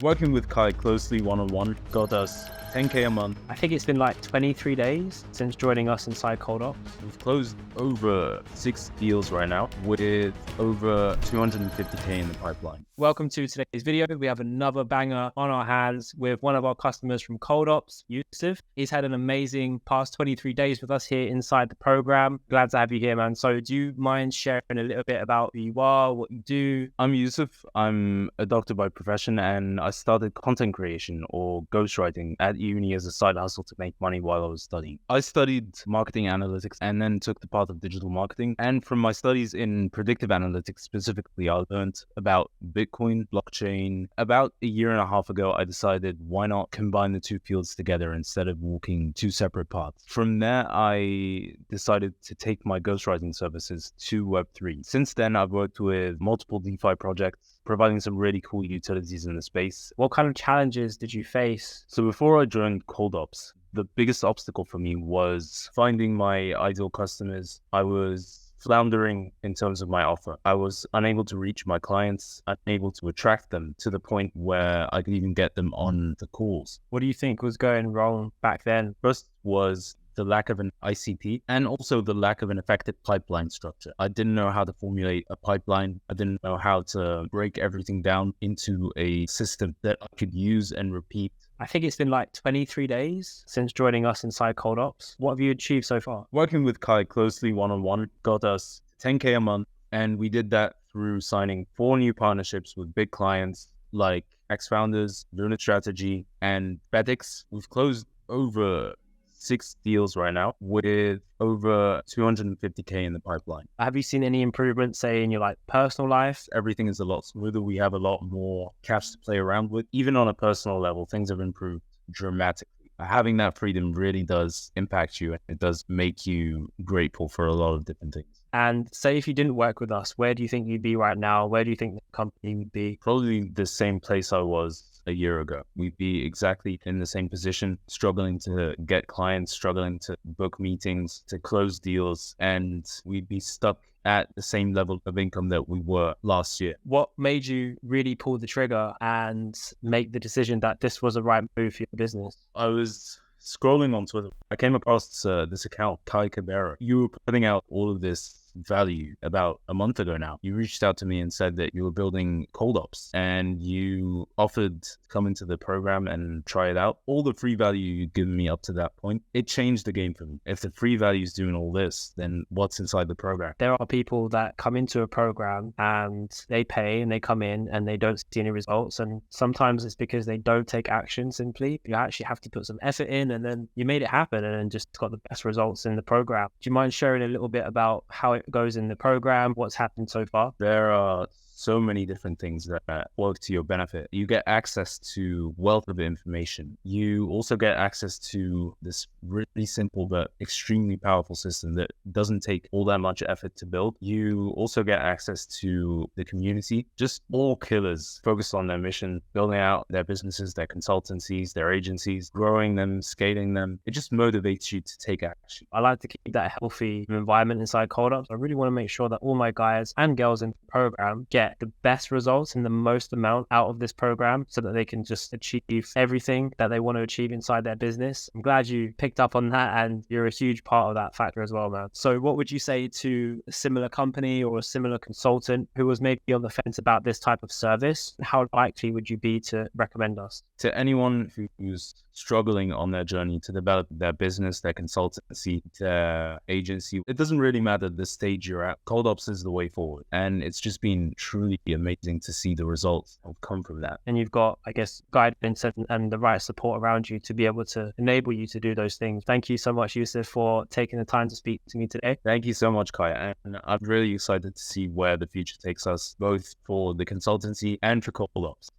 Working with Kai closely one-on-one got us 10K a month. I think it's been like 23 days since joining us inside Cold Ops. We've closed over 6 deals right now with over 250K in the pipeline. Welcome to today's video. We have another banger on our hands with one of our customers from Cold Ops, Yusuf. He's had an amazing past 23 days with us here inside the program. Glad to have you here, man. So do you mind sharing a little bit about who you are, what you do? I'm Yusuf. I'm a doctor by profession, and I started content creation or ghostwriting at uni as a side hustle to make money while I was studying. I studied marketing analytics and then took the path of digital marketing. And from my studies in predictive analytics specifically, I learned about Bitcoin, blockchain. About a year and a half ago, I decided why not combine the two fields together instead of walking two separate paths. From there, I decided to take my ghostwriting services to Web3. Since then, I've worked with multiple DeFi projects, providing some really cool utilities in the space. What kind of challenges did you face? So before I joined Cold Ops, the biggest obstacle for me was finding my ideal customers. I was floundering in terms of my offer. I was unable to reach my clients, unable to attract them to the point where I could even get them on the calls. What do you think was going wrong back then? First was the lack of an ICP and also the lack of an effective pipeline structure. I didn't know how to formulate a pipeline. I didn't know how to break everything down into a system that I could use and repeat. I think it's been like 23 days since joining us inside Cold Ops. What have you achieved so far? Working with Kai closely one-on-one got us 10K a month, and we did that through signing 4 new partnerships with big clients like X-Founders, Luna Strategy, and Betix. We've closed over 6 deals right now with over 250K in the pipeline. Have you seen any improvements, say, in your personal life? Everything is a lot smoother. We have a lot more cash to play around with. Even on a personal level, things have improved dramatically. Having that freedom really does impact you, and it does make you grateful for a lot of different things. And say if you didn't work with us, where do you think you'd be right now? Where do you think the company would be? Probably the same place I was a year ago. We'd be exactly in the same position, struggling to get clients, struggling to book meetings, to close deals, and we'd be stuck at the same level of income that we were last year. What made you really pull the trigger and make the decision that this was the right move for your business? I was scrolling on Twitter. I came across this account, Kai Cabrera. You were putting out all of this value about a month ago now. You reached out to me and said that you were building Cold Ops, and you offered to come into the program and try it out. All the free value you'd given me up to that point, it changed the game for me. If the free value is doing all this, then what's inside the program? There are people that come into a program and they pay and they come in and they don't see any results. And sometimes it's because they don't take action simply. You actually have to put some effort in, and then you made it happen and just got the best results in the program. Do you mind sharing a little bit about how it goes in the program, what's happened so far? There are so many different things that work to your benefit. You get access to wealth of information. You also get access to this really simple but extremely powerful system that doesn't take all that much effort to build. You also get access to the community, just all killers focused on their mission, building out their businesses, their consultancies, their agencies, growing them, scaling them. It just motivates you to take action. I like to keep that healthy environment inside Cold Ops. I really want to make sure that all my guys and girls in the program get the best results and the most amount out of this program so that they can just achieve everything that they want to achieve inside their business. I'm glad you picked up on that, and you're a huge part of that factor as well, man. So what would you say to a similar company or a similar consultant who was maybe on the fence about this type of service? How likely would you be to recommend us? To anyone who's struggling on their journey to develop their business, their consultancy, their agency, it doesn't really matter the stage you're at. Cold Ops is the way forward. And it's just been truly amazing to see the results that have come from that. And you've got, I guess, guidance and the right support around you to be able to enable you to do those things. Thank you so much, Yusuf, for taking the time to speak to me today. Thank you so much, Kai. And I'm really excited to see where the future takes us, both for the consultancy and for Cold Ops.